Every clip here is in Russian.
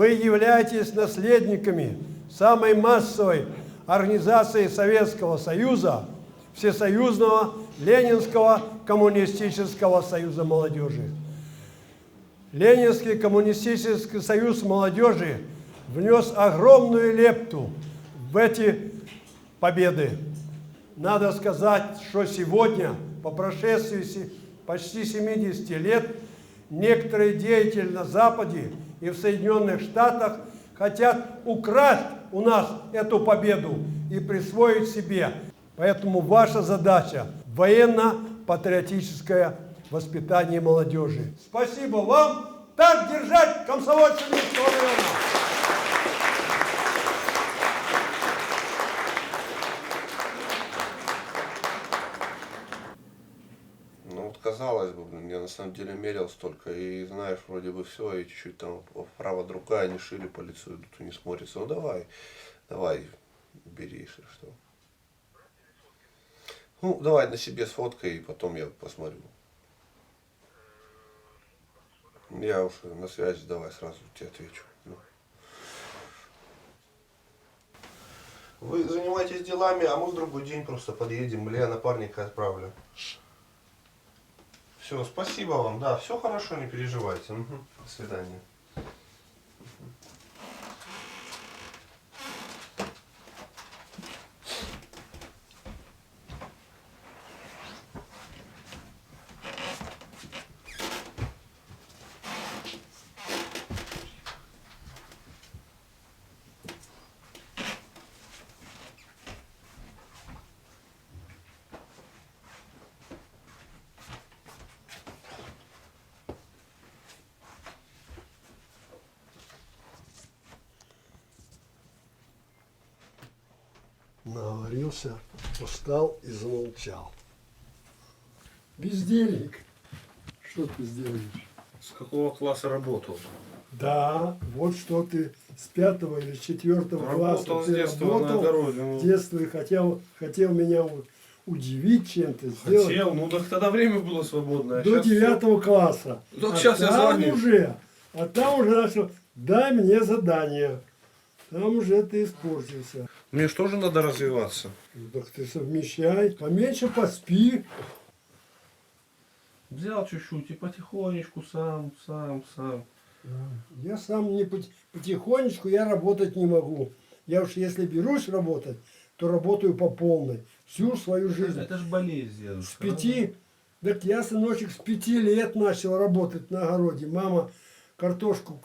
Вы являетесь наследниками самой массовой организации Советского Союза, Всесоюзного Ленинского коммунистического союза молодежи. Ленинский коммунистический союз молодежи внес огромную лепту в эти победы. Надо сказать, что сегодня, по прошествии почти 70 лет, некоторые деятели на Западе и в Соединенных Штатах хотят украсть у нас эту победу и присвоить себе. Поэтому ваша задача – военно-патриотическое воспитание молодежи. Спасибо вам! Так держать, комсомольцы Минского района! Ну вот казалось бы, блин, я на самом деле мерил столько, и знаешь, вроде бы все, и чуть-чуть там вправо другая, не шили по лицу идут и не смотрится. Ну давай, бери, если что. Ну, давай на себе сфоткай, и потом я посмотрю. Я уж на связи, давай сразу тебе отвечу. Вы занимаетесь делами, а мы в другой день просто подъедем, или я напарника отправлю. Все, спасибо вам, да, все хорошо, не переживайте. Угу. До свидания. Наговорился, устал и замолчал. Бездельник. Что ты сделаешь? С какого класса работал? Да, вот что ты с 5 или 4 класса Работал с ты детства работал, на огороде. с детства и хотел меня удивить чем-то, сделать. Хотел, ну так тогда время было свободное. До 9 класса. Так сейчас я звоню. Там уже начал, дай мне задание. Там уже ты испортился. Мне же тоже надо развиваться. Ну, так ты совмещай, поменьше поспи. Взял чуть-чуть и потихонечку сам. Я сам не потихонечку, я работать не могу. Я уж если берусь работать, то работаю по полной. Всю свою жизнь. Это ж болезнь, дедушка. С 5, так я, сыночек, с 5 лет начал работать на огороде. Мама картошку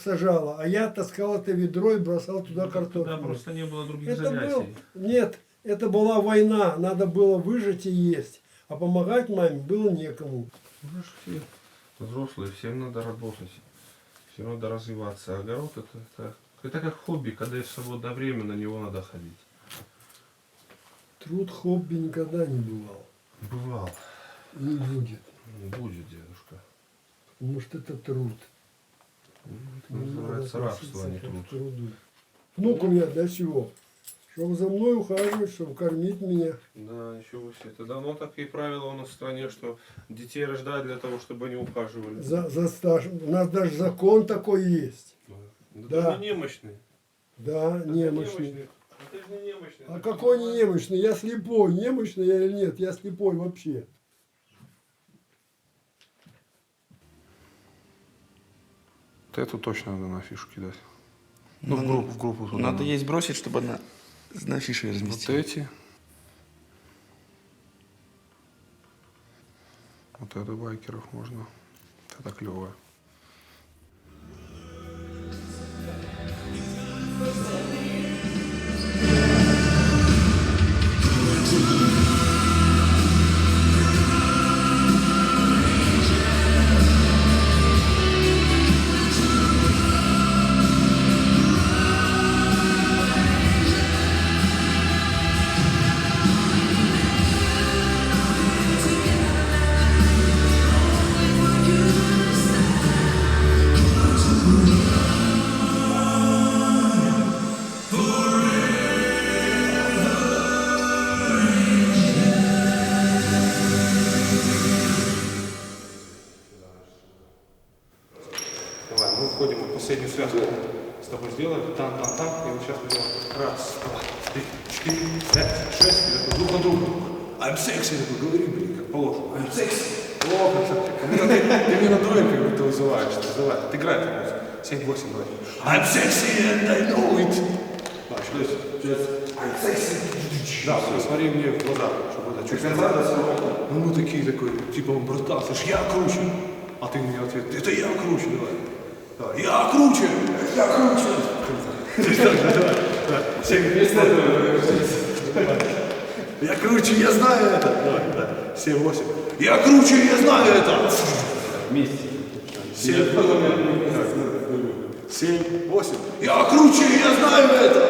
сажала, а я таскал это ведро и бросал туда картошку. Тогда просто не было других Это занятий. Нет, это была война, надо было выжить и есть. А помогать маме было некому. Мы же все взрослые, всем надо работать, всем надо развиваться. Огород это как хобби, когда есть свободное время, на него надо ходить. Труд хобби никогда не бывал. Бывал. Не будет. Будет, дедушка. Потому что это труд. Это называется рабство, а не труд. Труду. Внук у меня для чего? Чтобы за мной ухаживать, чтобы кормить меня. Да, ничего себе. Это давно такие правила у нас в стране, что детей рождают для того, чтобы они ухаживали. За стаж. У нас даже закон такой есть. Да. Ты же немощный. Да, Ты немощный. Ты же не немощный. А какой не немощный? Я слепой. Немощный я или нет? Я слепой вообще. Вот эту точно надо на афишу кидать. Ну, в группу туда. Надо ей сбросить, чтобы она на афише Вот разместила. эти. Вот это байкеров можно. Это клевое. входим, вот последнюю связку с тобой сделаем. Там. И вот сейчас мы делаем. Раз, два, три, четыре, пять, шесть. И такой друг на друга. I'm sexy. Такой, говори, блин, как положено. I'm sexy. Плохо, ты мне на дуэль как будто вызываешь. Отыграй эту музыку. 7-8 говори. I'm sexy and I know it. I'm sexy. Да, смотри мне в глаза, чтобы это чувствовать. Ну мы такие, типа, братан, слышь, я круче. А ты мне в ответ, это я круче, давай. Давай, я круче. Я круче. Давай. Я круче, я знаю это. 7-8. Я круче, я знаю это. Вместе. 7-8. Я круче, я знаю это.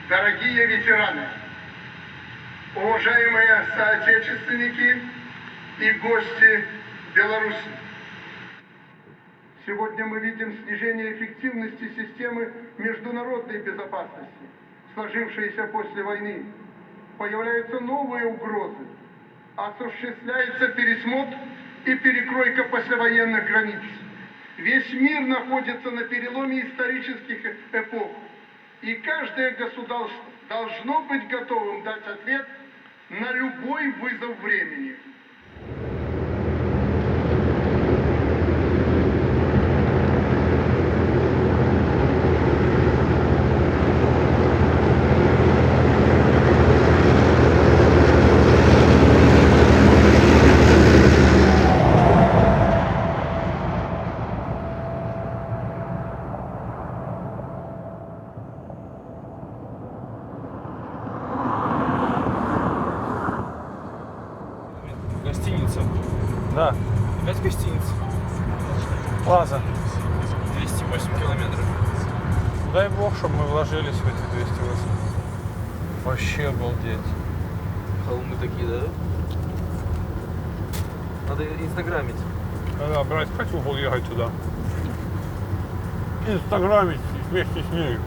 Дорогие ветераны, уважаемые соотечественники и гости Беларуси, сегодня мы видим снижение эффективности системы международной безопасности, сложившейся после войны. Появляются новые угрозы, осуществляется пересмотр и перекройка послевоенных границ. Весь мир находится на переломе исторических эпох, и каждое государство должно быть готовым дать ответ на любой вызов времени. Гостиница. Да, Опять гостиница. Плаза. 208 километров. Дай бог, чтобы мы вложились в эти 208. Вообще обалдеть. Холмы такие, да? Надо инстаграмить. Да, брать, хочу поехать туда. Инстаграмить вместе с ней.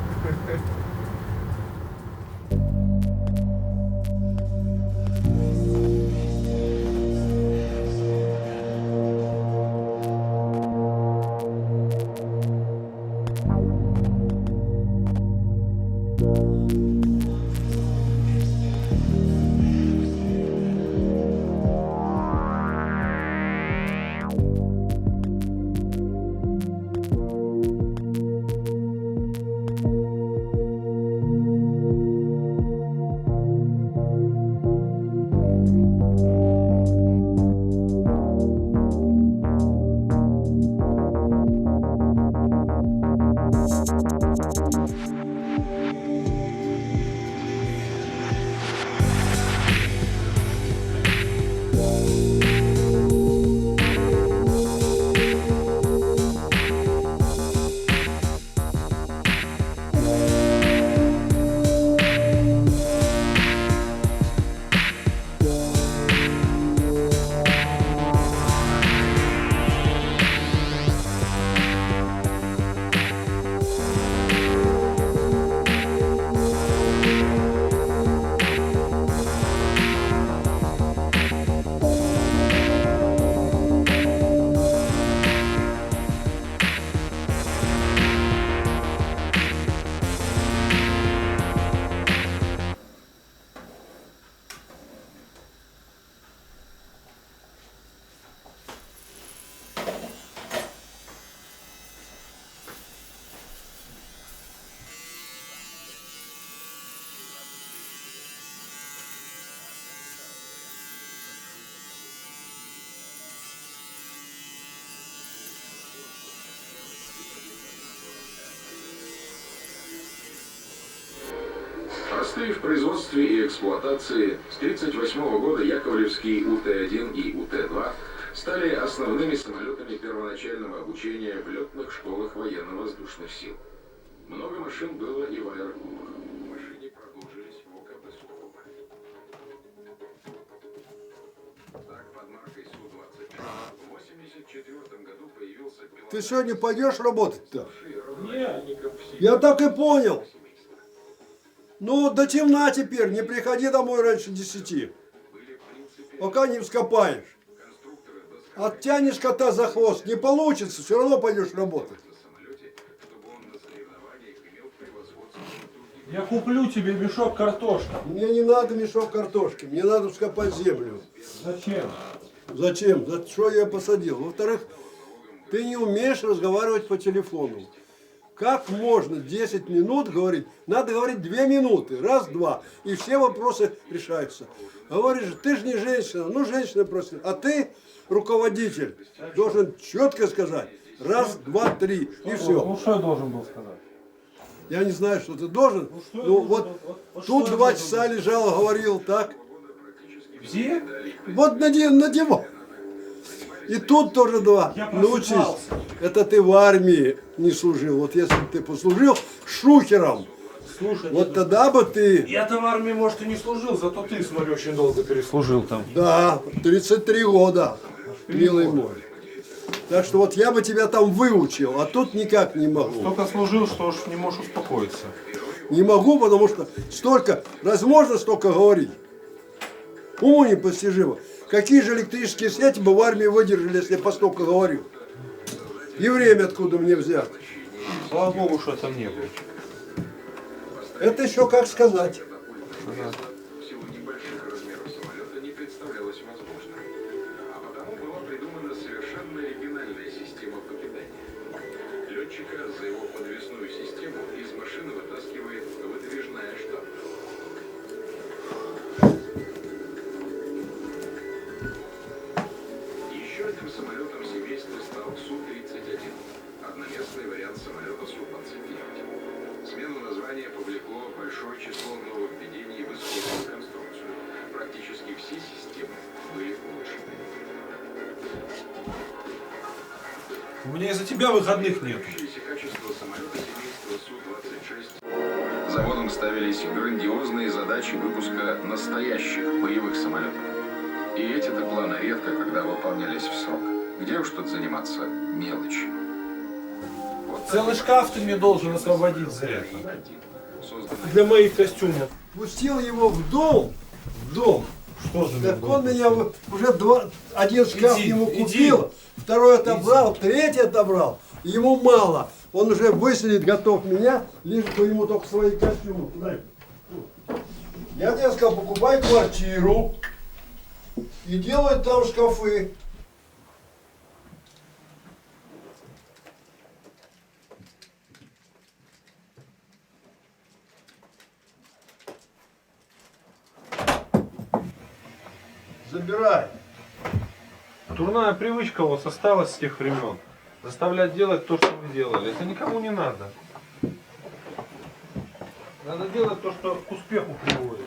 Простые в производстве и эксплуатации, с 1938 года Яковлевский УТ-1 и УТ-2 стали основными самолетами первоначального обучения в летных школах военно-воздушных сил. Много машин было и в аэроклубах. В машине продолжились в ОКБ Сухого. Так, под маркой Су-26 в 1984 году появился пилот... Ты что, не пойдешь работать-то? Нет. Я так и понял. Ну, до темна теперь, не приходи домой раньше 10. Пока не вскопаешь. Оттянешь кота за хвост, не получится, все равно пойдешь работать. Я куплю тебе мешок картошки. Мне не надо мешок картошки, мне надо вскопать землю. Зачем? Зачем? За что я посадил? Во-вторых, ты не умеешь разговаривать по телефону. Как можно 10 минут говорить? Надо говорить 2 минуты. Раз, два. И все вопросы решаются. Говоришь, ты же не женщина. Ну, женщина просто. А ты, руководитель, должен четко сказать. Раз, два, три. И все. Ну что я должен был сказать? Я не знаю, что ты должен. Ну, вот тут 2 часа лежал, говорил так. Где? Вот на диван. И тут тоже 2. Я Научись. просыпался. Это ты в армии не служил. Вот если бы ты послужил шухером, Слушай, вот тогда бы ты... я-то в армии, может, и не служил, зато ты, смотри, очень долго переслужил там. Да, 33 года, милый мой. Так что вот я бы тебя там выучил, а тут никак не могу. Столько служил, что уж не можешь успокоиться. Не могу, потому что столько, возможно, столько говорить. Уму непостижимо. Какие же электрические сети бы в армии выдержали, если я по столько говорю? И время откуда мне взять? Слава богу, что там не было. Это еще как сказать. В силу небольших размеров самолета не представлялось возможным. А потому была придумана совершенно оригинальная система покидания. Летчика за его подвесную систему из машины вытаскивает выдвижная штанга. Еще одним самолетом семейства стал Су-31, одноместный вариант самолета Су-29. Смену названия повлекло большое число нововведений в исходную конструкцию. Практически все системы были улучшены. У меня из-за тебя выходных нет. Выдающееся качество самолета семейства Су-26. Заводом ставились грандиозные задачи выпуска настоящих боевых самолетов. И эти-то планы редко когда выполнялись в срок. Где уж тут заниматься мелочью. Вот Целый шкаф ты мне должен освободить за это. созданный Для моих костюмов. Пустил его в дом. Что за Так он меня уже один шкаф Иди, ему иди. купил, второй отобрал, третий отобрал. Ему мало. Он уже выселить готов меня, лишь бы ему только свои костюмы. Дай. Я тебе сказал, покупай квартиру и делай там шкафы. Забирай. Дурная привычка у вас осталась с тех времен. Заставлять делать то, что вы делали. Это никому не надо. Надо делать то, что к успеху приводит.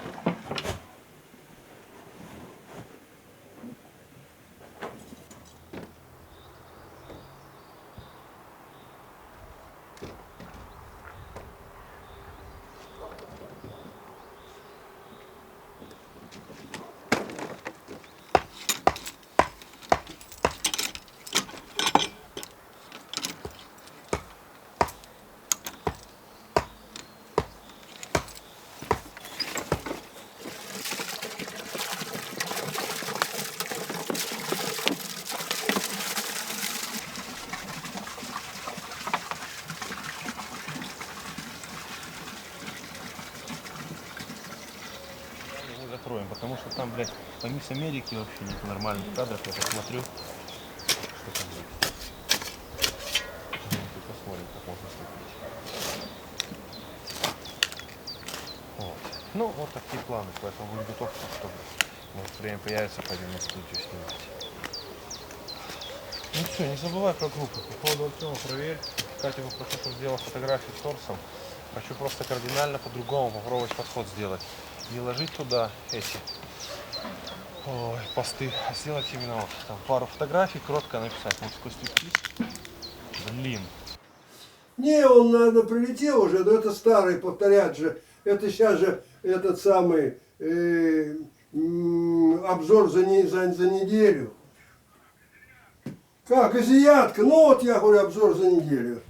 Закроем, потому что там, блядь, по Мисс Америке вообще нет нормальных кадров. Я посмотрю, что там будет. Посмотрим, как можно слепить. Вот. Ну, вот такие планы, поэтому будем готовы, чтобы, может, время появится, пойдем на студию снимать. Ну все, не забывай про группу. По поводу Артема проверь. Катя попрошу, чтобы сделала фотографии с торсом. Хочу просто кардинально по-другому попробовать подход сделать. Не ложить туда эти посты, а сделать именно вот там пару фотографий, кротко написать. Мужской стриптиз. Блин. Не, он, наверное, прилетел уже, но это старый, повторять же. Это сейчас же этот самый обзор за неделю. Как, азиатка? Ну вот я говорю, обзор за неделю.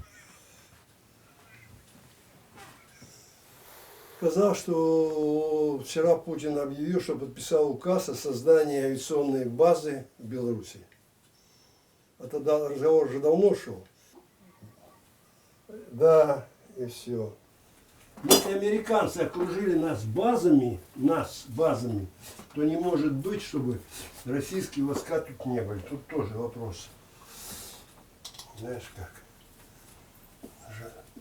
Сказал, что вчера Путин объявил, что подписал указ о создании авиационной базы в Беларуси. А тогда разговор уже давно шел. Да, и все. Если американцы окружили нас базами, то не может быть, чтобы российские войска тут не были. Тут тоже вопрос. Знаешь как?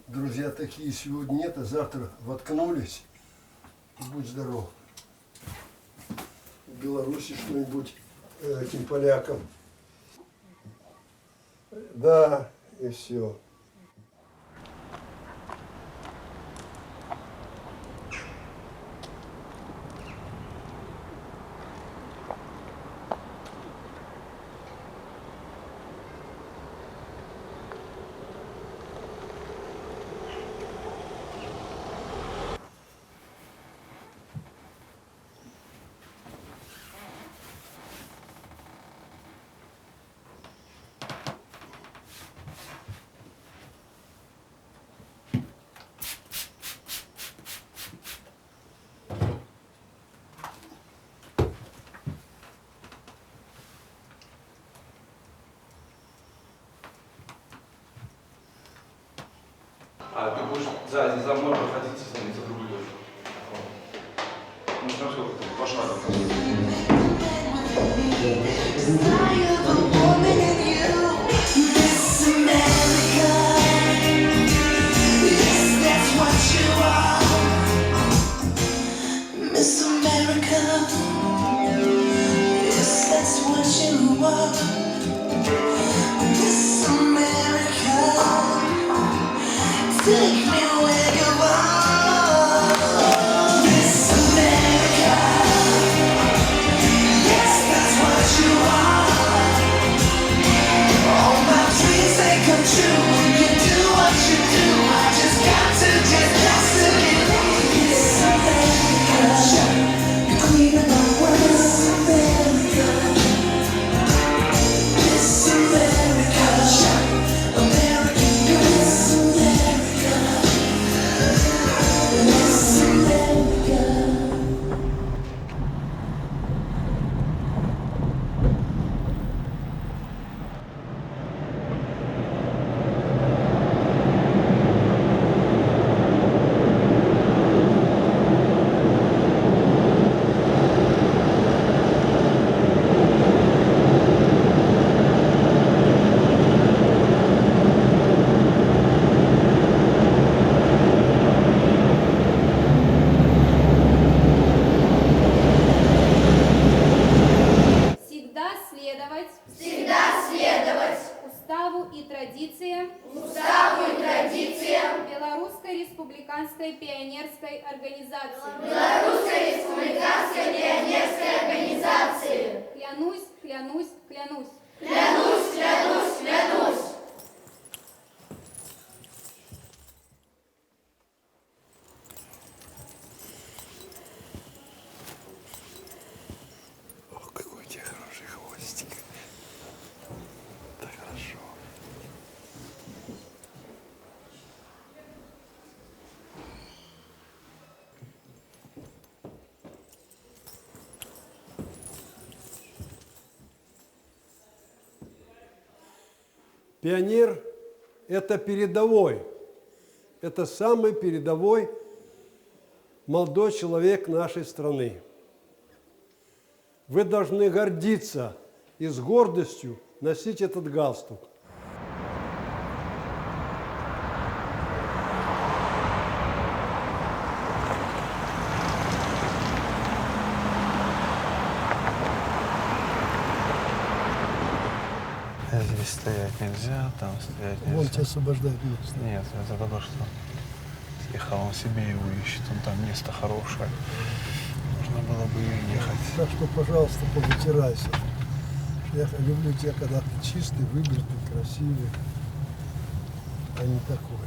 Друзья такие сегодня нет, а завтра воткнулись. И будь здоров. В Беларуси что-нибудь этим полякам. Да, и все. А ты будешь за мной проходить и за другой дочь. Ну, там сколько там? 2 шага. Miss America, yes, that's what you are. Miss America, take me where you are. Miss America, yes, that's what you are. All my dreams, they come true when you do what you do. I just got to get lost again. Miss America, queen of the world. Miss America, American girl. Miss America. Всегда следовать уставу и традициям Белорусской республиканской пионерской организации. Клянусь, клянусь, клянусь. Ох, какой у тебя хороший хвостик. Так хорошо. Пионер – это передовой. Это самый передовой молодой человек нашей страны. Вы должны гордиться и с гордостью носить этот галстук. Здесь стоять нельзя, там стоять нельзя. Вон тебя освобождает место. Нет, это потому что съехал, он себе его ищет, он там место хорошее. Нужно было бы и ехать. Так что, пожалуйста, повытирайся. Я люблю тебя, когда ты чистый, выбритый, красивый, а не такой.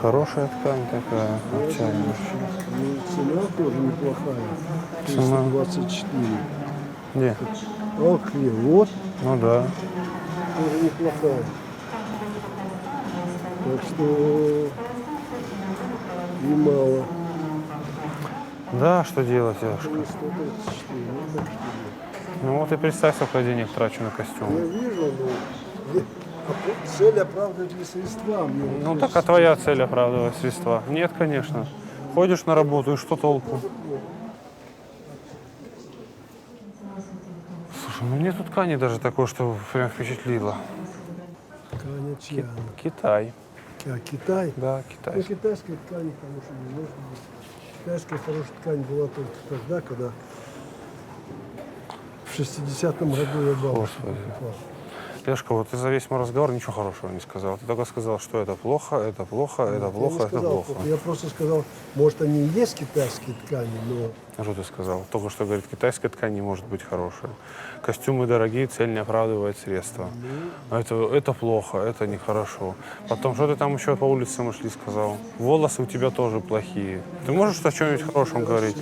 Хорошая ткань такая, овчарная. Ну, цена тоже неплохая. Цена? 324. Где? Окей, вот. Ну да. Тоже неплохая. Так что немало. Да, что делать, Яшка? 134, ну так что делать. ты представь, сколько я денег трачу на Я костюм. вижу, но цель оправдывает ли средства. Мне Ну так а твоя цель оправдывает средства? Нет, конечно. Ходишь на работу, и что толку? Слушай, ну нету ткани даже такой, что прям впечатлило. ткань чья? Китай. А Китай? Да, Ну, китайский. китайская ткань хорошая не может быть. Китайская хорошая ткань была только тогда, когда в 60-м году я бабушку Господи. покупал. Лешка, вот ты за весь мой разговор ничего хорошего не сказал. Ты только сказал, что это плохо, это плохо, это Я плохо, не это сказал плохо. плохо. Я просто сказал, может, они и есть китайские ткани, но А что ты сказал? Только что, говорит, китайская ткань не может быть хорошая. Костюмы дорогие, цель не оправдывает средства. Это плохо, это нехорошо. Потом, что ты там еще по улице мы шли, сказал? Волосы у тебя тоже плохие. Ты можешь о чем-нибудь хорошем говорить?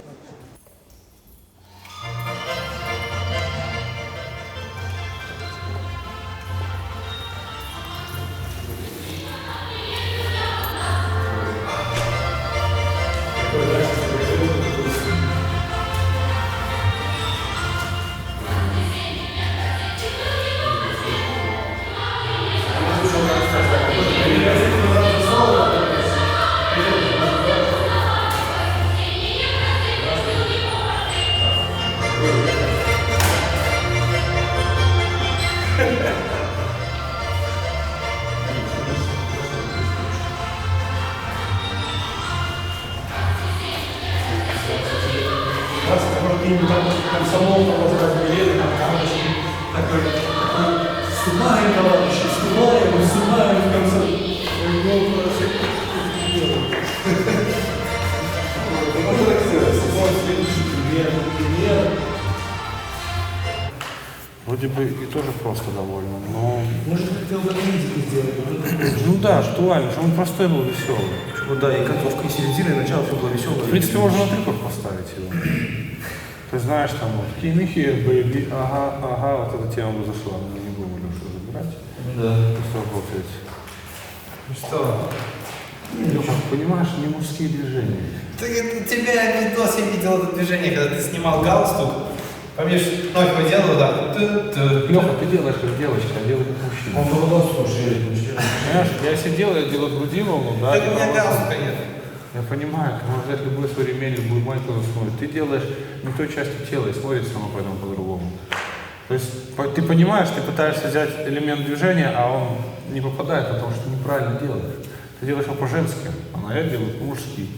Вроде бы и тоже просто довольно, но... Может, хотел документики сделать? Ну да, актуально, что он простой был, веселый. Ну да, и концовка, и середина, и начало все было веселое. В принципе, можно на трипах поставить его. Ты знаешь, там вот Киныхи, Бэйби, ага, вот эта тема бы зашла, но не будем Лешу забирать. Да. Что работает? Ну что? Леша, понимаешь, не мужские движения. Ты, у тебя видос, я видел это движение, когда ты снимал галстук. Помнишь, ноги делал, да? Леха, ты делаешь как девочка, а делай как мужчина. Он был слушай. Понимаешь, я сидел, я делал груди волну, да? Так у меня галстука нет. Я понимаю, ты можешь взять любой свой ремень, любую майку заснуть. Ты делаешь не той частью тела и смотрится оно поэтому по-другому. То есть ты понимаешь, ты пытаешься взять элемент движения, а он не попадает, потому что ты неправильно делаешь. Ты делаешь его по-женски, а я делаю по-мужски.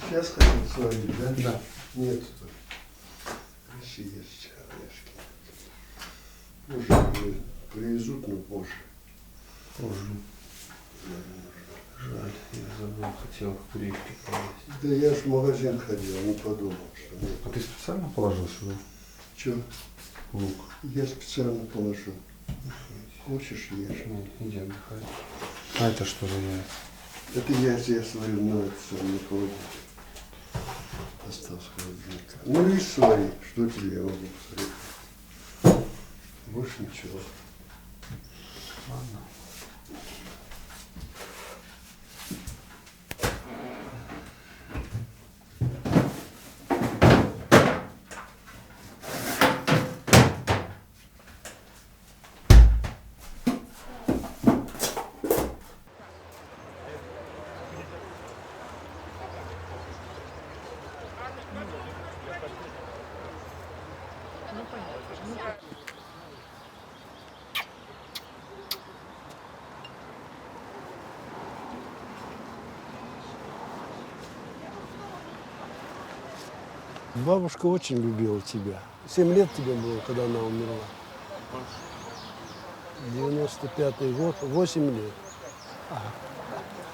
сейчас хотел сводить, да? Да. Нет. Еще есть орешки. Может, привезут, но позже. Позже. Жаль, я забыл, хотел курить. Да я ж в магазин ходил, не подумал, что нет. А ты специально положил сюда? Че? Лук. Я специально положу. Хочешь, ешь. Нет, иди отдыхай. А это что за яйца? Это яйца я сварю, но это все не холодильник. Остался холодильник. Ну и свари, что тебе я могу посоветовать? Больше ничего. Ладно. Бабушка очень любила тебя. 7 лет тебе было, когда она умерла. 95-й год, 8 лет.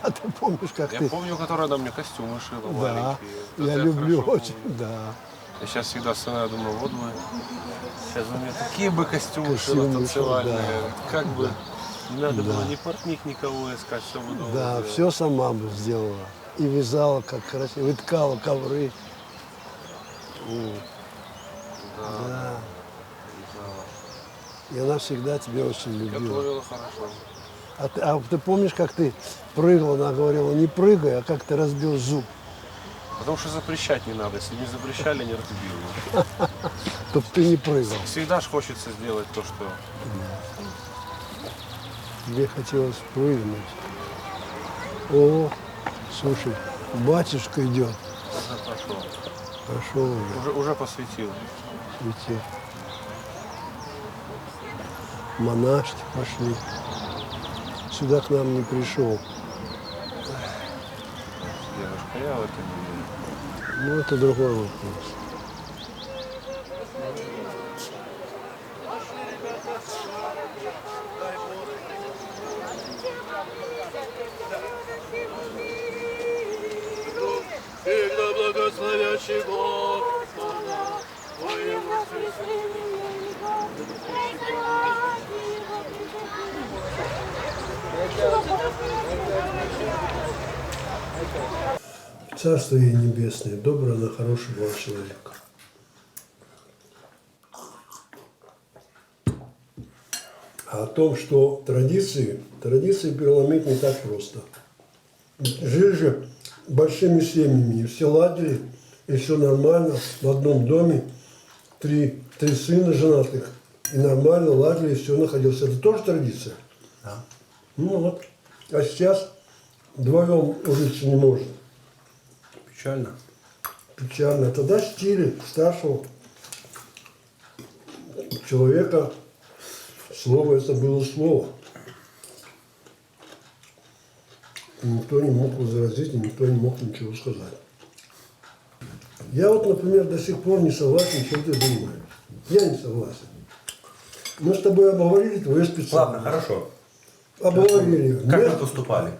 А ты помнишь, как ты... Я помню, которая она мне костюмы шила Да, маленькие. Вот я это люблю хорошо очень, помню. да. Я сейчас всегда вспоминаю, думаю, вот бы, сейчас бы мне такие бы костюмы Костюмы шила танцевальные. шила, Как бы, не надо Да. было ни портник никого искать, все бы дома Да, делать. все сама бы сделала. И вязала как красиво, и ткала ковры. Да. И она всегда тебя очень любила. Готовила хорошо. А ты помнишь, как ты прыгал? Она говорила, не прыгай, а как ты разбил зуб. Потому что запрещать не надо. Если не запрещали, не разбил. Чтоб ты не прыгал. Всегда ж хочется сделать то, что... Тебе хотелось прыгнуть. О, слушай, батюшка идет. Уже пошел. Пошел уже. Уже посветил. Светил. Монашки пошли. Сюда к нам не пришел. Девушка, я в это не верю. Ну, это другой вопрос. Всегда благословящий Господа, твоему Царство ей небесное, добрый она, хороший был человек. А о том, что традиции переломить не так просто. Жили же большими семьями, и все ладили, и все нормально. В одном доме три сына женатых, и нормально ладили, и все находилось. Это тоже традиция? Да. Ну вот. А сейчас вдвоем ужиться не может. Печально. Печально. Тогда чтили старшего человека. Слово это было слово. И никто не мог возразить, и никто не мог ничего сказать. Я вот, например, до сих пор не согласен, чем ты думаешь. Я не согласен. Мы с тобой обговорили твою специальность. Ладно, хорошо. Обговорили. Как вы поступали?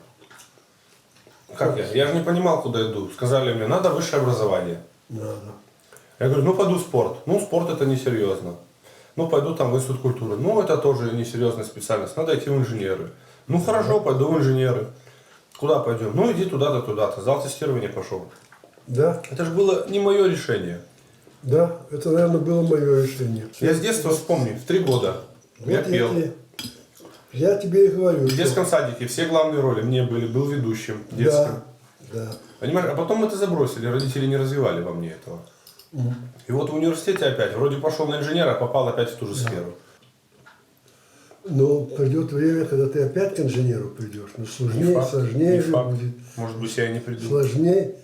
Как я? Я же не понимал, куда иду. Сказали мне, надо высшее образование. Надо. Я говорю, ну пойду в спорт. Ну, спорт это несерьезно. Ну, пойду там в институт культуры. Ну, это тоже несерьезная специальность. Надо идти в инженеры. Ну, хорошо, пойду в инженеры. Куда пойдем? Ну, иди туда-то, туда-то. Зал тестирования пошел. Да? Это же было не мое решение. Да, это, наверное, было мое решение. Я с детства вспомню, в 3 года Вот я пел. Я тебе и говорю. В детском садике все главные роли мне были, был ведущим детским. Да, да. Понимаешь, а потом это забросили, родители не развивали во мне этого. И вот в университете опять, вроде пошел на инженера, а попал опять в ту же сферу. Но придет время, когда ты опять к инженеру придешь. Но сложнее, сложнее же будет. Может быть, я и не приду. Сложнее.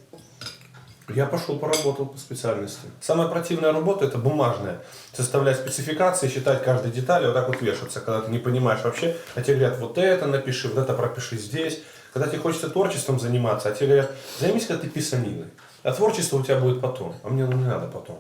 Я пошел поработал по специальности. Самая противная работа это бумажная. Составлять спецификации, считать каждую деталь, вот так вот вешаться, когда ты не понимаешь вообще. А тебе говорят, вот это напиши, вот это пропиши здесь. Когда тебе хочется творчеством заниматься, а тебе говорят, займись, когда ты писаниной. А творчество у тебя будет потом. А мне не надо потом.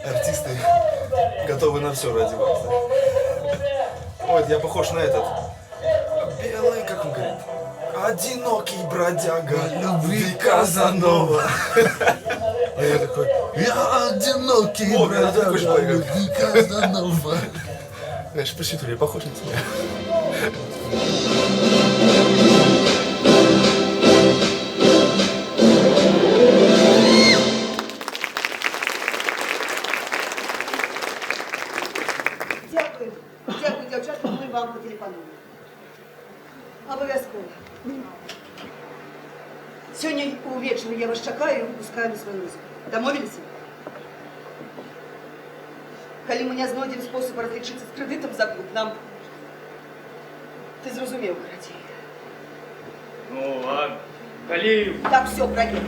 Артисты готовы на все ради вас. Ой, я похож на этот. Белый, как он говорит? Одинокий бродяга любви Казанова. А я такой, я одинокий бродяга любви Казанова. Знаешь, посчитали, я похож на тебя. Дякую, дівчатка, ми вам потелефонуємо. Обов'язково. Сьогодні увечері я вас чекаю і випускаю на свою музику. Домовились? Коли ми не знайдемо спосіб розрішитися з кредитом за клуб, нам... Ти зрозумів, Каратій. Ну ладно. Кали. Так, все, проверь.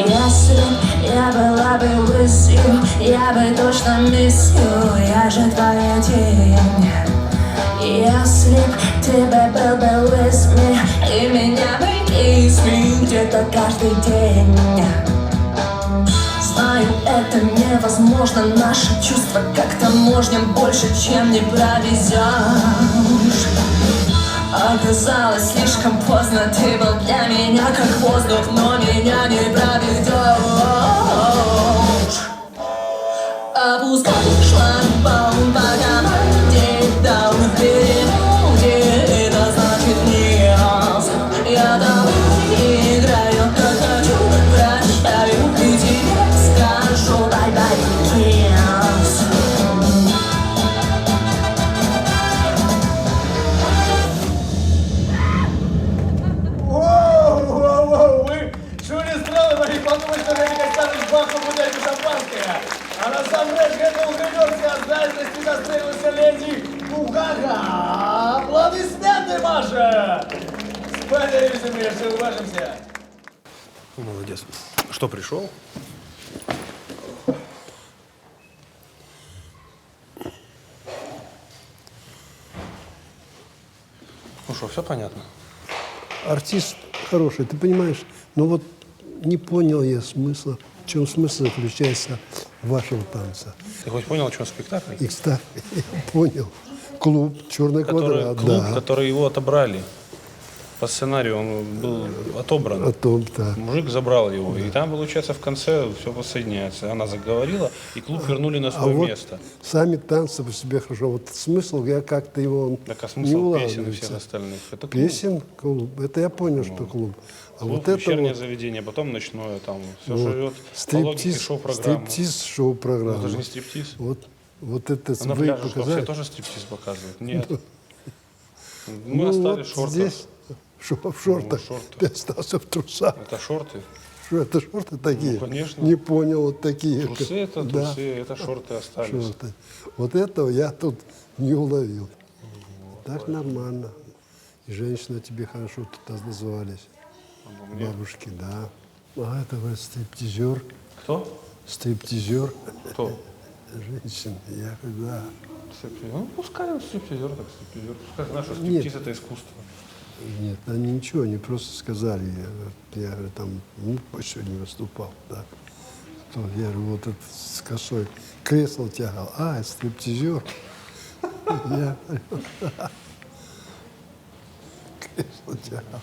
Если я была бы with you, я бы точно miss you, я же твоя тень. Если б ты бы был бы with me, и меня бы kiss me где-то каждый день. Знаю, это невозможно, наши чувства как-то можно больше, чем не провезешь. Оказалось слишком поздно, ты был для меня как воздух, но меня не проведешь. Опускай шлагбаум по команде, даун в переводе, это значит нет. Я давай играю, как хочу, прощаю, и тебе скажу bye-bye, kiss. Воу-воу-воу, вы чули стрелы, могли подумать, что Женя Костяныч бахнул бутылку шампанское. А на самом деле это ухренёрская дальности дострелился леди Бухага. Аплодисменты, Маша! Спойлеры, земле, все уважимся. Молодец. Что, пришел? Ну что, все понятно? Артист хороший, ты понимаешь, но вот не понял я смысла, в чем смысл заключается вашего танца. Ты хоть понял, о чем спектакль? Икста, понял. Клуб, черный квадрат, Клуб, да. который его отобрали. По сценарию он был отобран. Да. Мужик забрал его. И там, получается, в конце все воссоединяется. Она заговорила, и клуб вернули на свое место. Вот сами танцы по себе хорошо. Вот смысл, я как-то его Так, а не смысл песен и улавливается. всех остальных? Это клуб. Песен, клуб. Это я понял, что клуб. А Клуб, вот это вечернее вот, заведение, потом ночное, там все вот, живет по логике шоу-программы. стриптиз шоу-программа. Ну, это же не стриптиз. Вот это А на вы пляже что, показали. все тоже стриптиз показывают? Нет. Мы Ну, остались в вот шортах. здесь в шортах. Ты остался в трусах. Это шорты. Что это шорты такие? Ну, конечно. Не понял, вот такие. Трусы это Да. трусы, это шорты остались. Шорты. Вот этого я тут не уловил. Так нормально. И женщины тебе хорошо тут назвались. мне? Бабушки, да. А это вот стриптизер. Кто? Стриптизер. Кто? Женщина. Я когда... Ну, пускай он стриптизер, так стриптизер. Пускай знает, что Нет. стриптиз это искусство. Нет, они ничего, они просто сказали. Я говорю, там, сегодня выступал, да. Я говорю, вот этот с косой кресло тягал. А, стриптизер. Я говорю, да. Кресло тягал.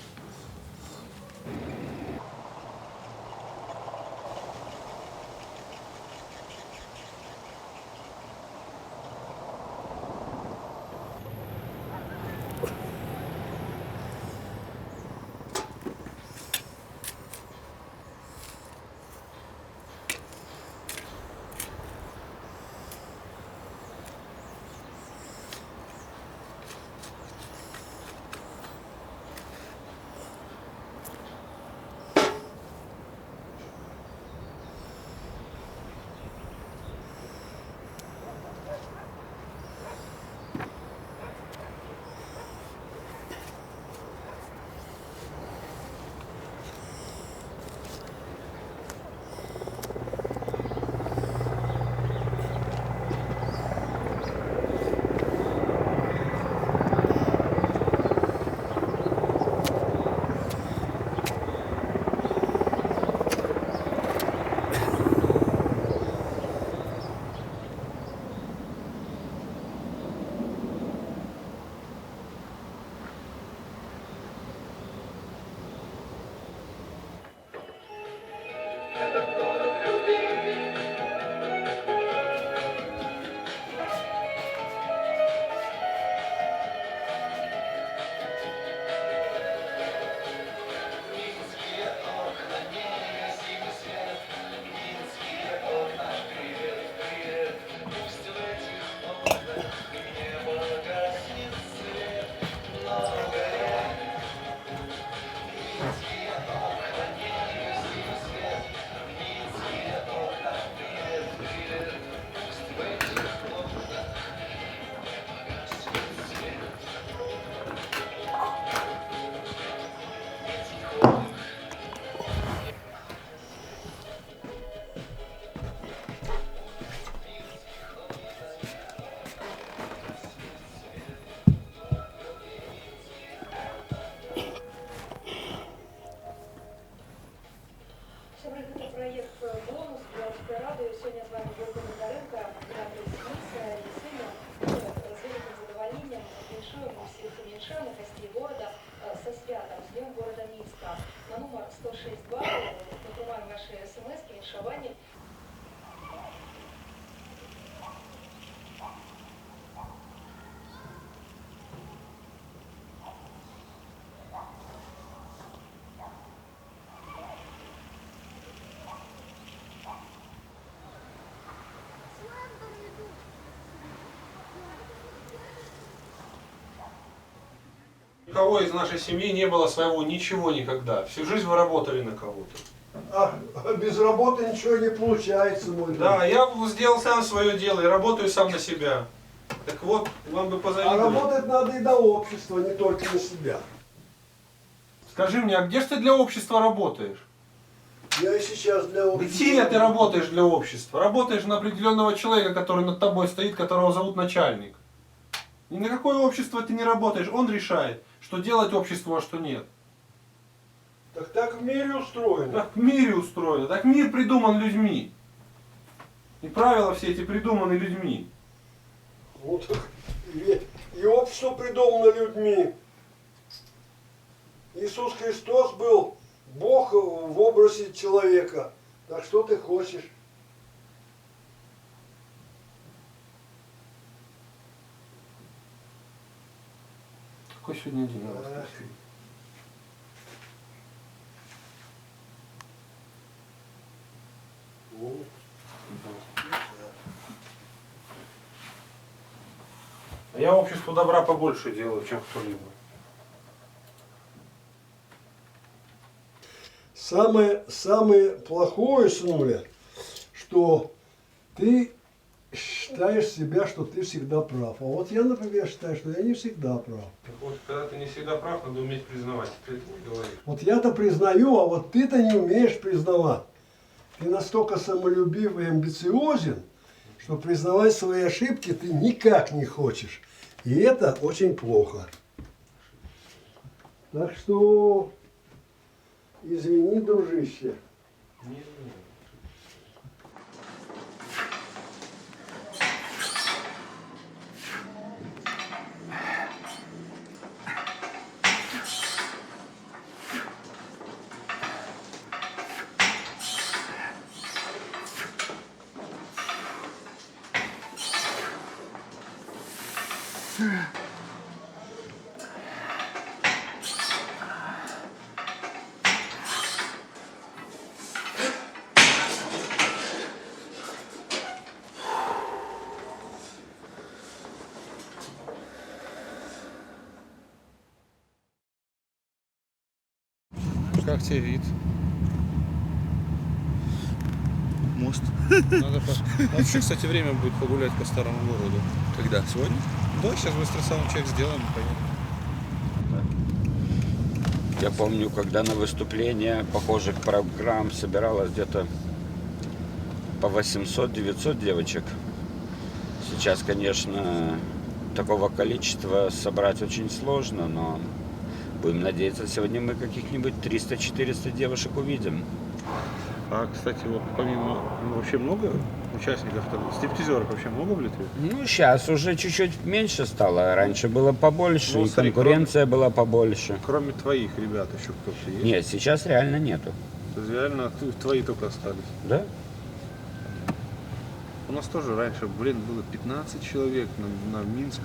кого из нашей семьи не было своего ничего никогда. Всю жизнь вы работали на кого-то. А без работы ничего не получается, мой друг. Да, я сделал сам свое дело и работаю сам на себя. Так вот, вам бы А позавидовать. работать надо и на общество, не только на себя. Скажи мне, а где же ты для общества работаешь? Я и сейчас для общества. Где ты работаешь для общества? Работаешь на определенного человека, который над тобой стоит, которого зовут начальник. Ни на какое общество ты не работаешь, он решает, что делать обществу, а что нет. Так в мире устроено. Так в мире устроено, так мир придуман людьми. И правила все эти придуманы людьми. Ну, так и общество придумано людьми. Иисус Христос был Бог в образе человека. Так что ты хочешь? Какой сегодня день? А я обществу добра побольше делаю, чем кто-либо. Самое плохое, сынуля, что ты считаешь себя, что ты всегда прав. А вот я, например, считаю, что я не всегда прав. Так вот, когда ты не всегда прав, надо уметь признавать. Ты это не говоришь. Вот я-то признаю, а вот ты-то не умеешь признавать. Ты настолько самолюбив и амбициозен, что признавать свои ошибки ты никак не хочешь. И это очень плохо. Так что, извини, дружище. Как тебе вид? Мост. Надо вообще, кстати, время будет погулять по старому городу. Когда? Сегодня? Да, сейчас быстро саундчек сделаем и поедем. Я помню, когда на выступления похожих программ собиралось где-то по 800-900 девочек. Сейчас, конечно, такого количества собрать очень сложно, но будем надеяться, сегодня мы каких-нибудь 300-400 девушек увидим. А, кстати, вот помимо, вообще много участников, стриптизеров вообще много в Литве? Ну, сейчас уже чуть-чуть меньше стало, раньше было побольше, Ну, и смотри, конкуренция была побольше. Кроме твоих ребят еще кто-то есть? Нет, сейчас реально нету. То есть реально твои только остались? Да? У нас тоже раньше, было 15 человек на Минск,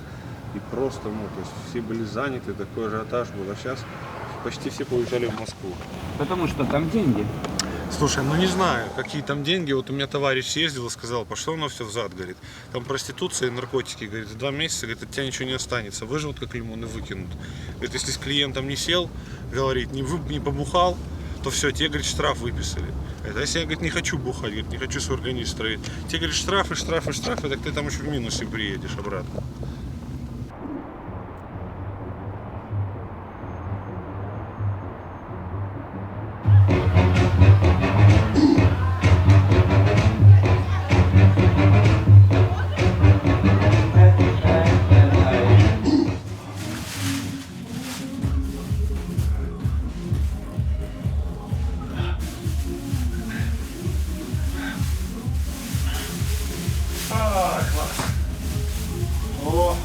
и просто, то есть все были заняты, такой ажиотаж был, а сейчас почти все поуезжали в Москву. Потому что там деньги. Слушай, не знаю, какие там деньги. Вот у меня товарищ съездил и сказал, пошло оно все взад, говорит. Там проституция и наркотики, говорит, за 2 месяца, говорит, от тебя ничего не останется. Выживут как лимон и выкинут. Говорит, если с клиентом не сел, говорит, не побухал, то все, тебе, говорит, штраф выписали. А если я, говорит, не хочу бухать, говорит, не хочу свой организм строить, тебе, говорит, штрафы, так ты там еще в минусе приедешь обратно. О,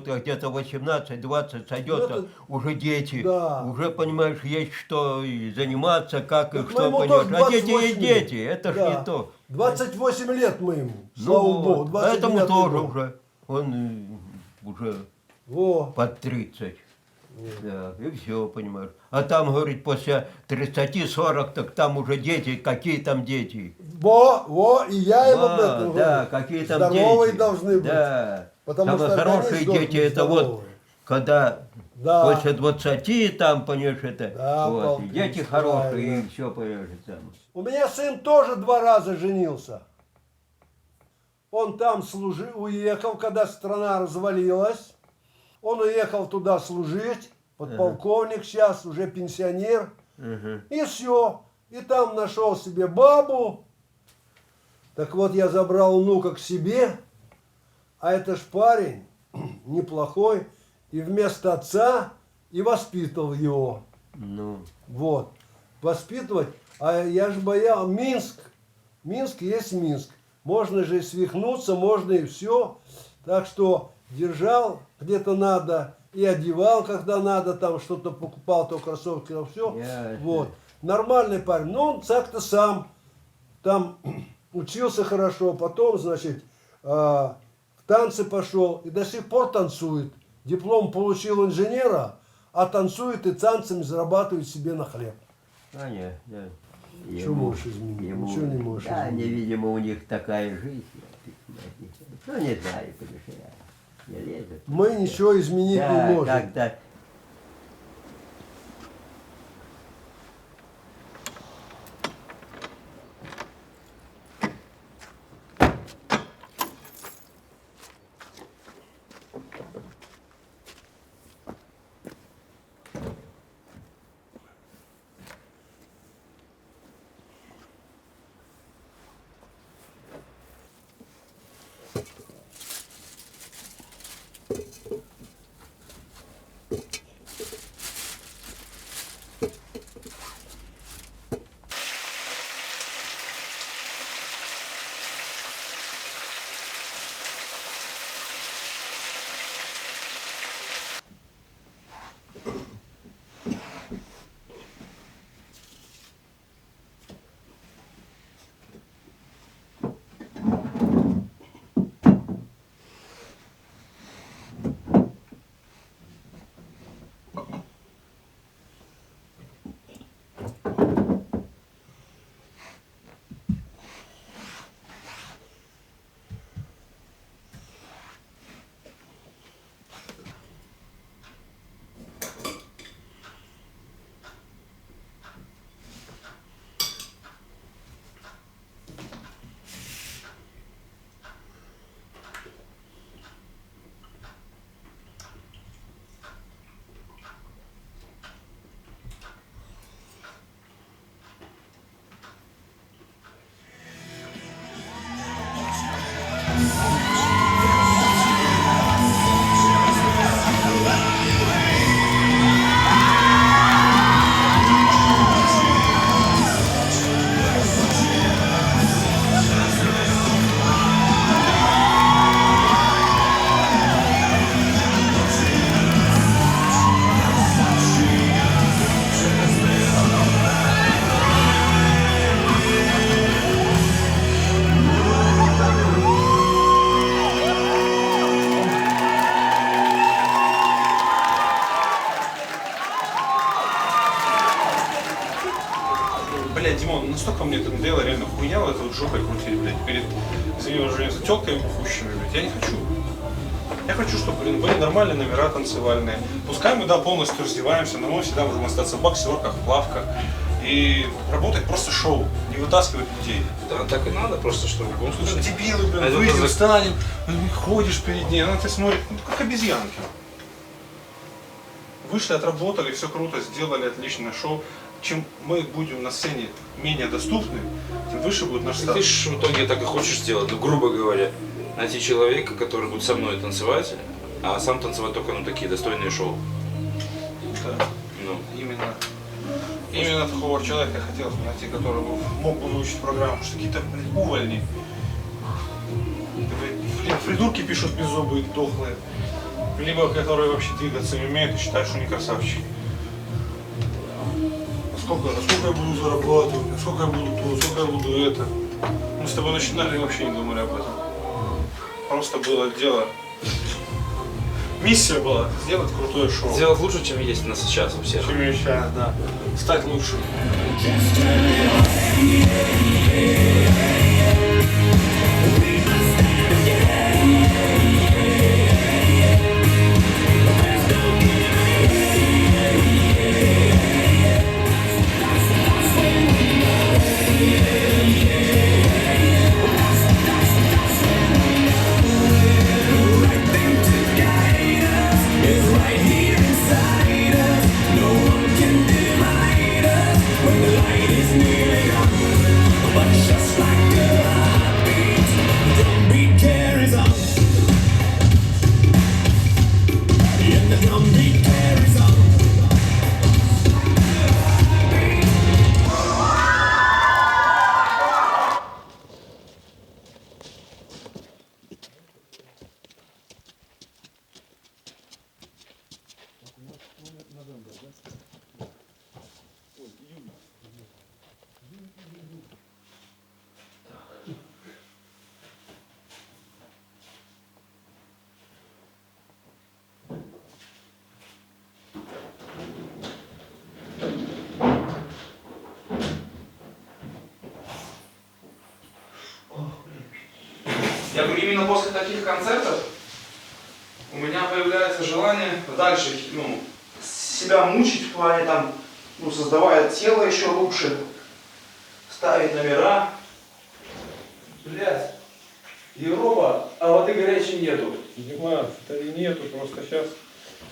вот где-то 18-20 сойдет, Это- уже дети, Да. уже, понимаешь, есть что и заниматься, как и Так что, моему понимаешь. тоже А дети 28 есть дети, это ж Да. не то. 28 лет моему, Ну слава вот, богу. 29 поэтому тоже год. уже, он уже Во. под 30. Да, и все, понимаешь. А там, говорит, после 30-40, так там уже дети, какие там дети? Во, и я им об Да, этом да, говорю. какие там Здоровые дети. должны быть. Да. Потому Самые что хорошие организм должен дети быть это вот, здоровый. когда Да. после 20 там, понимаешь, это, Да, вот, Павел и дети Ильич, хорошие, правильно. и все, понимаешь, там. У меня сын тоже 2 раза женился. Он там уехал, когда страна развалилась. Он уехал туда служить, подполковник сейчас, уже пенсионер. И все. И там нашел себе бабу. Так вот, я забрал внука к себе, а это ж парень неплохой, и вместо отца и воспитывал его. Ну. Вот. Воспитывать. А я же боял. Минск есть Минск. Можно же и свихнуться, можно и все. Так что держал, где-то надо, и одевал, когда надо, там что-то покупал, то кроссовки, то все. Вот. Нормальный парень. Но он так-то сам там учился хорошо, потом, значит, в танцы пошел и до сих пор танцует. Диплом получил инженера, а танцует и танцами зарабатывает себе на хлеб. А нет, да. Что можешь изменить? Ничего не можешь да, изменить. видимо, у них такая жизнь. Ну, не знаю, конечно, я не лезу. Мы ничего изменить да, не можем. Как-то Блядь, Димон, настолько мне это надоело, реально хуйня вот это вот жопой крутить, блядь, перед, извини, уже с тёлками пухущими, блядь, я не хочу. Я хочу, чтобы, блин, были нормальные номера танцевальные. Пускай мы, да, полностью раздеваемся, но мы всегда можем остаться в боксерках, в плавках и работать просто шоу, не вытаскивать людей. Да, так и надо, просто чтобы в любом случае. Дебилы, блин, выйдем, встанем, ходишь перед ней, она тебя смотрит, ну, как обезьянки. Вышли, отработали, все круто, сделали отличное шоу. Чем мы будем на сцене менее доступны, тем выше будет наш статус. Ты же в итоге так и хочешь сделать, ну, грубо говоря, найти человека, который будет со мной танцевать, а сам танцевать только, ну, такие достойные шоу. Да, Ну. именно такого человека хотелось бы найти, который мог бы выучить программу, потому что какие-то, блин, увольни. Блин, придурки пишут беззубые, дохлые. Либо которые вообще двигаться не умеют и считают, что они красавчики. Сколько я буду зарабатывать, сколько я буду то, сколько я буду это. Мы с тобой начинали и вообще не думали об этом. Просто было дело. Миссия была сделать крутое шоу. Сделать лучше, чем есть у нас сейчас у всех. Чем есть сейчас, да. Стать лучше. Я говорю, именно после таких концертов у меня появляется желание дальше, себя мучить в плане там, создавая тело еще лучше, ставить номера. Блядь, Европа, а воды горячей нету. Димас, воды нету, просто сейчас.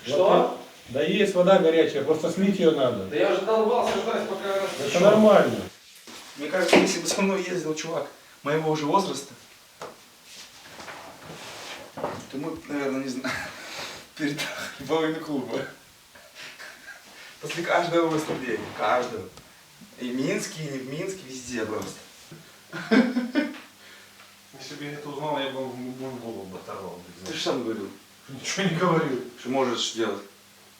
Что? Вода... Да есть вода горячая, просто слить ее надо. Да я уже долбался ждать, пока она... Это нормально. Мне кажется, если бы со мной ездил чувак моего уже возраста, то мы, наверное, не знаю, перед половиной клуба. После каждого выступления, каждого. И в Минске, и не в Минске, везде просто. Если бы я это узнал, я бы голову бы оторвал. Ты же сам говорил. Ничего не говорил. Что можешь сделать.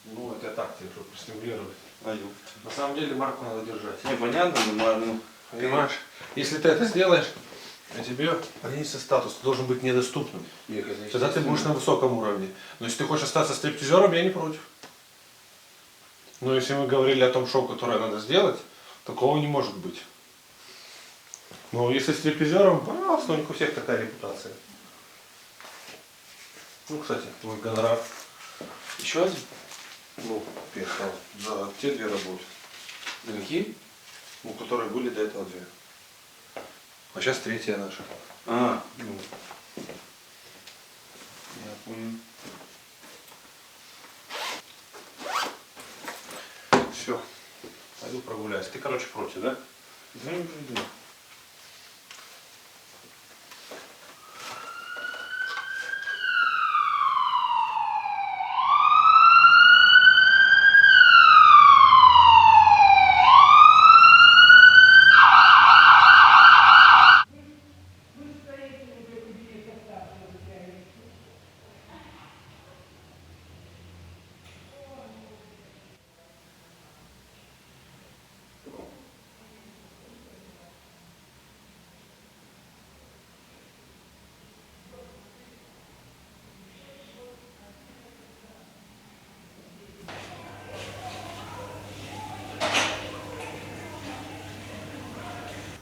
Ну, это так тебе, чтобы простимулировать. На самом деле марку надо держать. Непонятно, но понимаешь, если ты это сделаешь, а тебе понизится статус, ты должен быть недоступным. Тогда ты будешь на высоком уровне. Но если ты хочешь остаться стриптизером, я не против. Но если мы говорили о том шоу, которое надо сделать, такого не может быть. Но если стриптизером, пожалуйста, у них у всех такая репутация. Ну, кстати, твой гонорар. Еще один? Ну, перестал. За те две работы. Да какие? Ну, которые были до этого две. А сейчас третья наша. А, ну. Я понял. Все. Пойду прогуляюсь. Ты, короче, против, да? Да, не приду.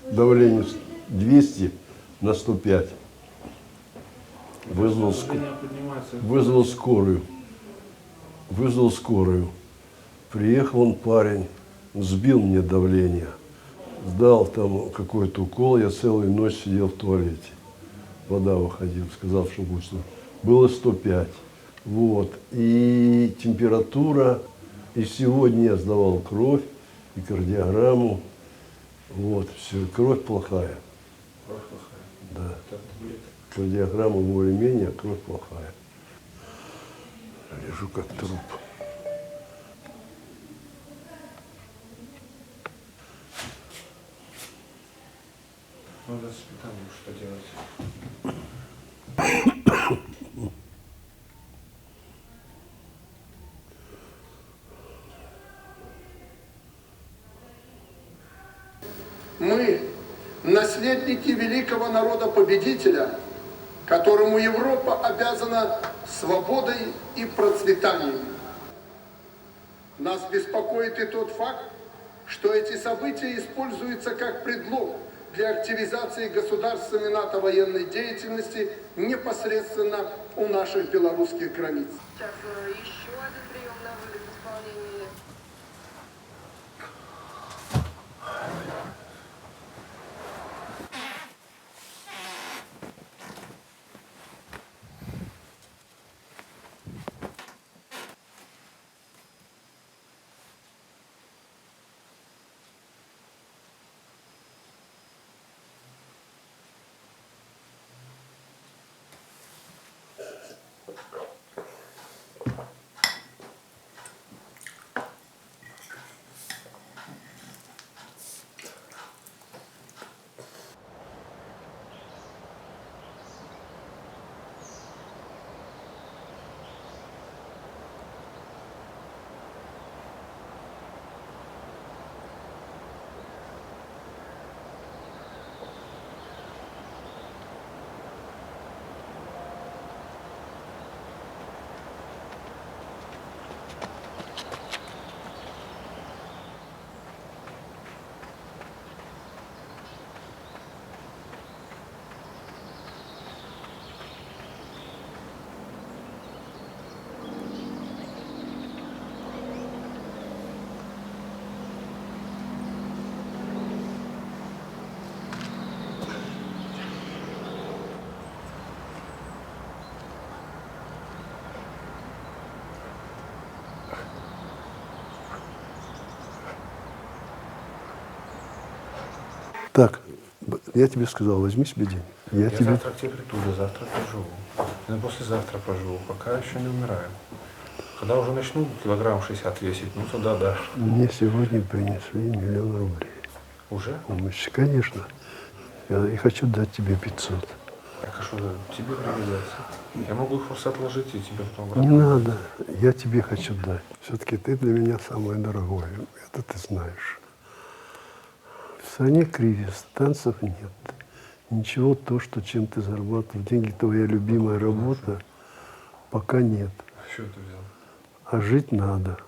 Давление 200 на 105. Вызвал скорую. Вызвал скорую. Приехал он парень, сбил мне давление. Сдал там какой-то укол, я целую ночь сидел в туалете. Вода выходила, сказал, что будет. Было 105. Вот. И температура. И сегодня я сдавал кровь и кардиограмму. Вот, все, кровь плохая. Кровь плохая. Да. Так, Кардиограмма более-менее, а кровь плохая. Лежу как труп. Надо с питанием что делать. Мы, наследники великого народа-победителя, которому Европа обязана свободой и процветанием. Нас беспокоит и тот факт, что эти события используются как предлог для активизации государствами НАТО военной деятельности непосредственно у наших белорусских границ. Сейчас еще один прием на вылет в исполнении. Так, я тебе сказал, возьми себе денег. Я тебе... завтра к тебе приду, завтра поживу. Я послезавтра поживу, пока еще не умираю. Когда уже начну килограмм 60 весить, ну тогда да. Мне сегодня принесли 1 000 000 рублей. Уже? Конечно. Я хочу дать тебе 500. Так а что тебе пригодится? Я могу их просто отложить и тебе потом... Не надо, я тебе хочу дать. Все-таки ты для меня самое дорогое, это ты знаешь. В стране кризис, танцев нет. Ничего то, что чем ты зарабатываешь деньги, твоя любимая работа, пока нет. Что ты взял? А жить надо.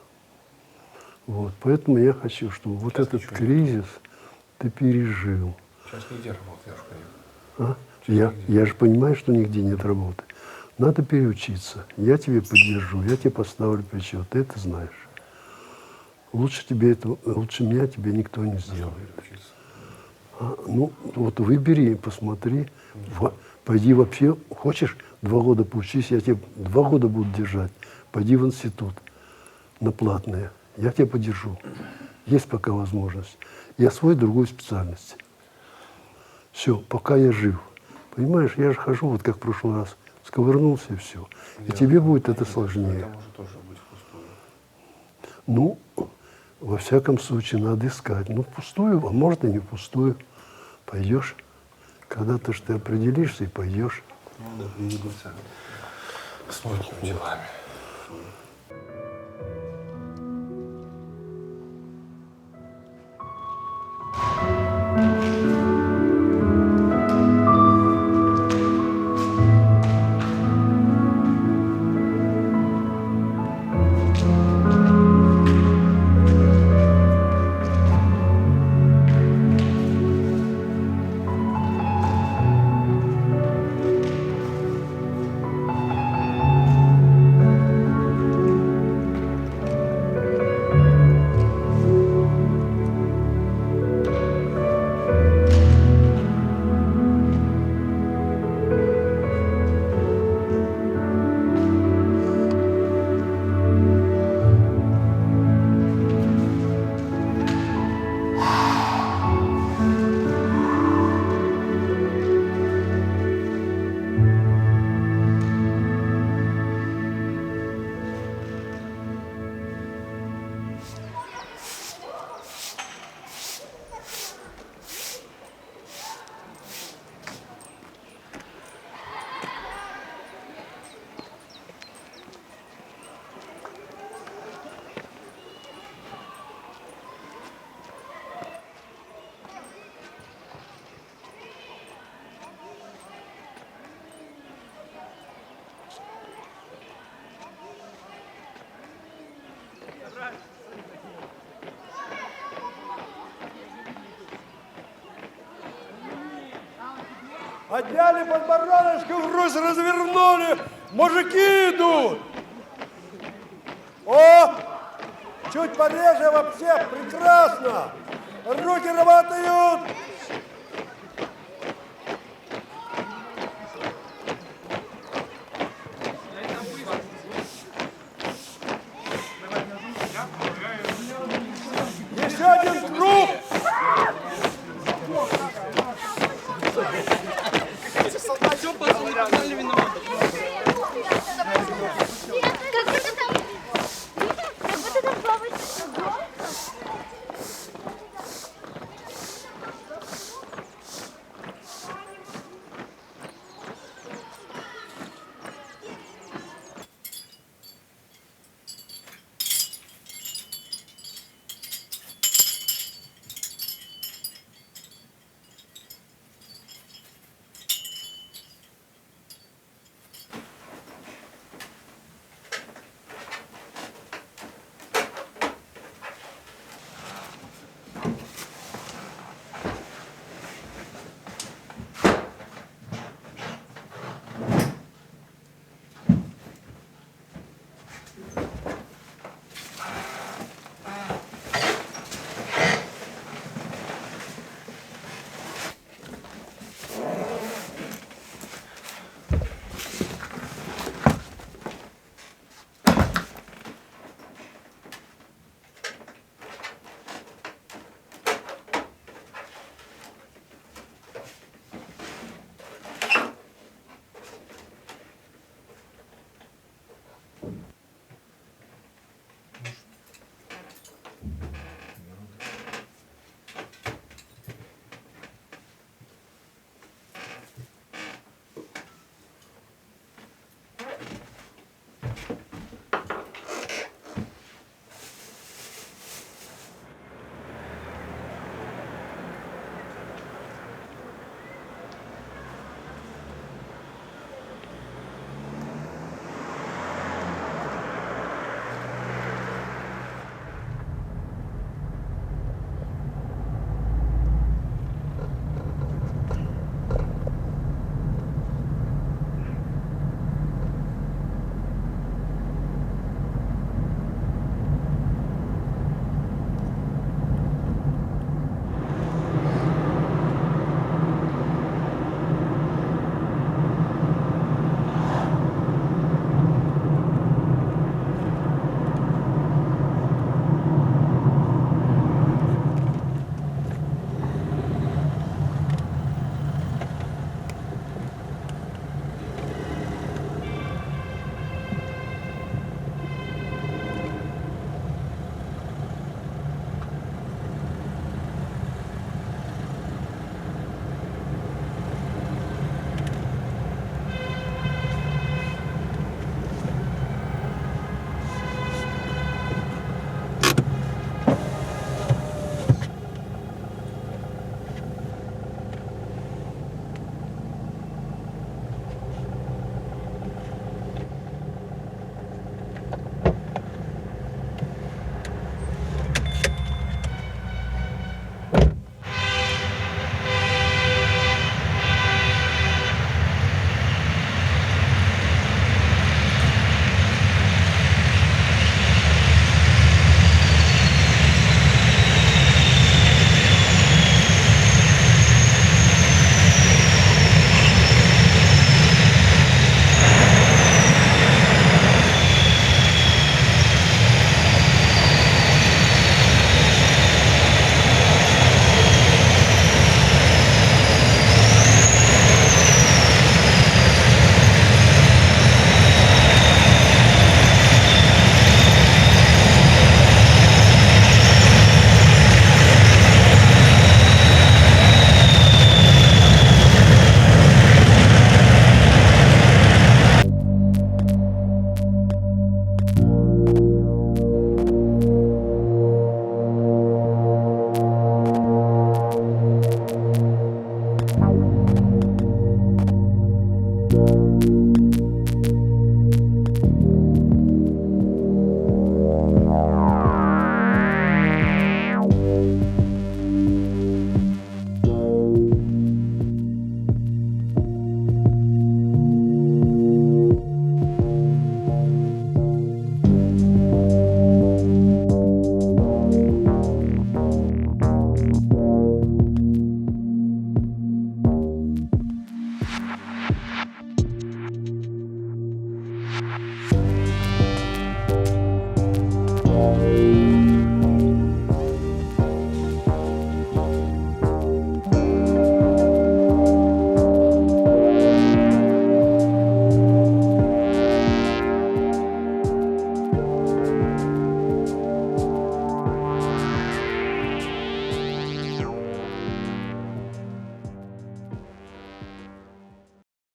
Вот. Поэтому я хочу, чтобы вот сейчас этот кризис ты пережил. Сейчас нигде работаешь, конечно. Я же понимаю, что нигде нет работы. Надо переучиться. Я тебе поддержу, я тебе поставлю плечо. Ты это знаешь. Лучше меня тебе никто не сделает. Ну, вот выбери, посмотри. Пойди вообще, хочешь 2 года поучись, я тебе 2 года буду держать. Пойди в институт на платное. Я тебя поддержу. Есть пока возможность. И освой другую специальность. Все, пока я жив. Понимаешь, я же хожу, вот как в прошлый раз, сковырнулся и все. И тебе будет это сложнее. Это может тоже быть впустую. Ну, во всяком случае, надо искать. Ну, впустую, а может и не впустую. Пойдешь. Когда-то ж ты определишься и пойдешь. Ну да, двигаться с многими делами. Подняли подбородочку, врозь развернули. Мужики идут. О! Чуть пореже вообще. Прекрасно. Руки работают. Еще один